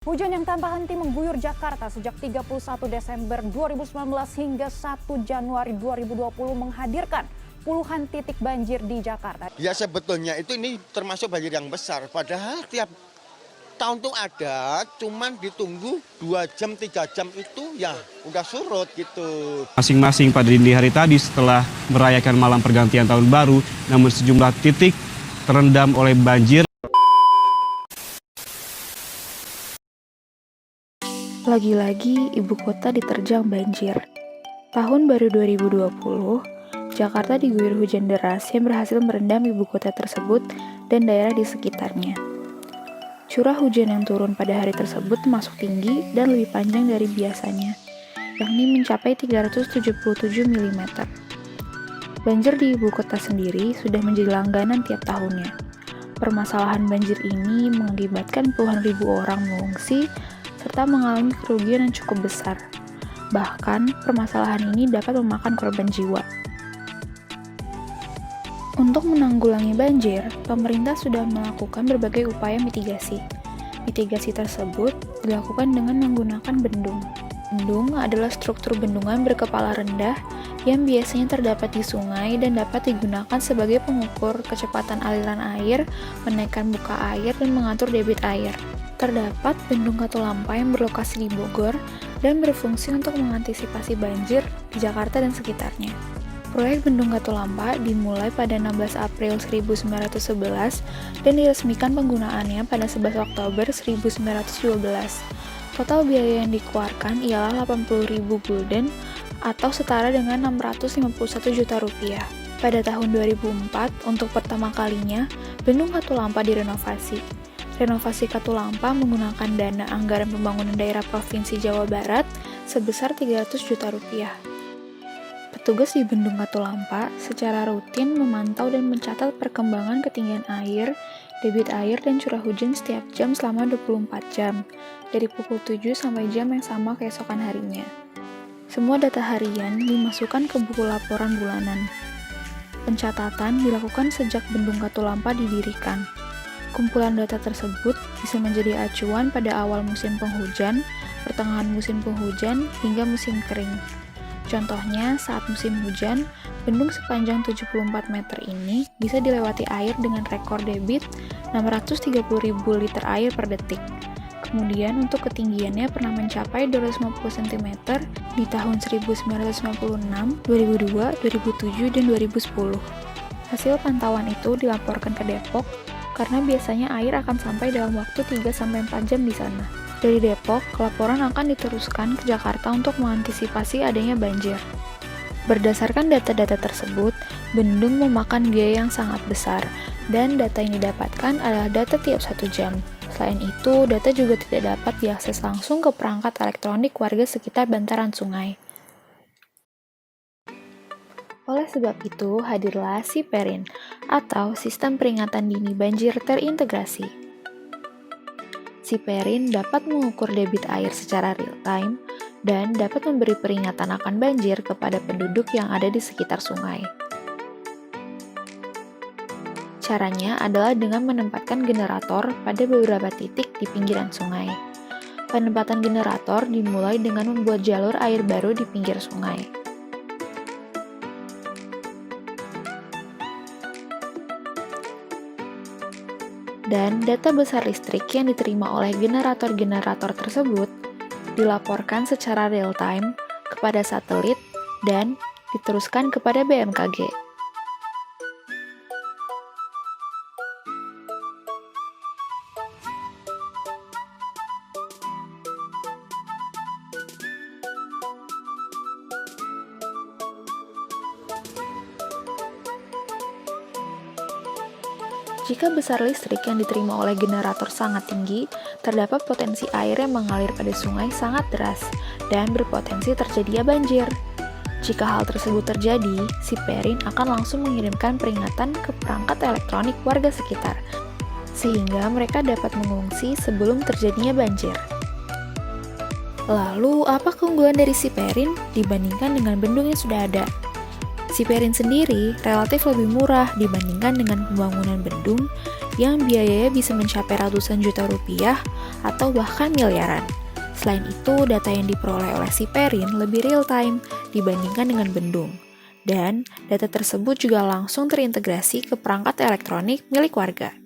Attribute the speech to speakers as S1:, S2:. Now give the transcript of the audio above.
S1: Hujan yang tanpa henti mengguyur Jakarta sejak 31 Desember 2019 hingga 1 Januari 2020 menghadirkan puluhan titik banjir di Jakarta.
S2: Ya sebetulnya ini termasuk banjir yang besar, padahal tiap tahun tuh ada, cuman ditunggu 2 jam, 3 jam itu ya udah surut gitu.
S3: Masing-masing pada dini hari tadi setelah merayakan malam pergantian tahun baru, namun sejumlah titik terendam oleh banjir.
S4: Lagi-lagi ibu kota diterjang banjir. Tahun baru 2020, Jakarta diguyur hujan deras yang berhasil merendam ibu kota tersebut dan daerah di sekitarnya. Curah hujan yang turun pada hari tersebut masuk tinggi dan lebih panjang dari biasanya, yakni mencapai 377 mm. Banjir di ibu kota sendiri sudah menjadi langganan tiap tahunnya. Permasalahan banjir ini mengakibatkan puluhan ribu orang mengungsi serta mengalami kerugian yang cukup besar. Bahkan, permasalahan ini dapat memakan korban jiwa. Untuk menanggulangi banjir, pemerintah sudah melakukan berbagai upaya mitigasi. Mitigasi tersebut dilakukan dengan menggunakan bendung. Bendung adalah struktur bendungan berkepala rendah yang biasanya terdapat di sungai dan dapat digunakan sebagai pengukur kecepatan aliran air, menaikkan muka air, dan mengatur debit air. Terdapat bendung Katulampa yang berlokasi di Bogor dan berfungsi untuk mengantisipasi banjir di Jakarta dan sekitarnya. Proyek Bendung Katulampa dimulai pada 16 April 1911 dan diresmikan penggunaannya pada 11 Oktober 1912. Total biaya yang dikeluarkan ialah 80.000 gulden atau setara dengan 651 juta rupiah. Pada tahun 2004, untuk pertama kalinya, Bendung Katulampa direnovasi. Renovasi Katulampa menggunakan dana anggaran pembangunan daerah Provinsi Jawa Barat sebesar 300 juta rupiah. Petugas di Bendung Katulampa secara rutin memantau dan mencatat perkembangan ketinggian air, debit air, dan curah hujan setiap jam selama 24 jam, dari pukul 7 sampai jam yang sama keesokan harinya. Semua data harian dimasukkan ke buku laporan bulanan. Pencatatan dilakukan sejak Bendung Katulampa didirikan. Kumpulan data tersebut bisa menjadi acuan pada awal musim penghujan, pertengahan musim penghujan, hingga musim kering. Contohnya, saat musim hujan, bendung sepanjang 74 meter ini bisa dilewati air dengan rekor debit 630.000 liter air per detik. Kemudian untuk ketinggiannya pernah mencapai 250 cm di tahun 1996, 2002, 2007, dan 2010. Hasil pantauan itu dilaporkan ke Depok, karena biasanya air akan sampai dalam waktu 3-4 jam di sana. Dari Depok, laporan akan diteruskan ke Jakarta untuk mengantisipasi adanya banjir. Berdasarkan data-data tersebut, bendung memakan biaya yang sangat besar, dan data yang didapatkan adalah data tiap 1 jam. Selain itu, data juga tidak dapat diakses langsung ke perangkat elektronik warga sekitar bantaran sungai. Oleh sebab itu, hadirlah SIPERIN, atau Sistem Peringatan Dini Banjir Terintegrasi. SIPERIN dapat mengukur debit air secara real-time dan dapat memberi peringatan akan banjir kepada penduduk yang ada di sekitar sungai. Caranya adalah dengan menempatkan generator pada beberapa titik di pinggiran sungai. Penempatan generator dimulai dengan membuat jalur air baru di pinggir sungai. Dan data besar listrik yang diterima oleh generator-generator tersebut dilaporkan secara real-time kepada satelit dan diteruskan kepada BMKG. Jika besar listrik yang diterima oleh generator sangat tinggi, terdapat potensi air yang mengalir pada sungai sangat deras dan berpotensi terjadinya banjir. Jika hal tersebut terjadi, SIPERIN akan langsung mengirimkan peringatan ke perangkat elektronik warga sekitar, sehingga mereka dapat mengungsi sebelum terjadinya banjir. Lalu, apa keunggulan dari SIPERIN dibandingkan dengan bendung yang sudah ada? SIPERIN sendiri relatif lebih murah dibandingkan dengan pembangunan bendung yang biayanya bisa mencapai ratusan juta rupiah atau bahkan miliaran. Selain itu, data yang diperoleh oleh si Perin lebih real time dibandingkan dengan bendung. Dan data tersebut juga langsung terintegrasi ke perangkat elektronik milik warga.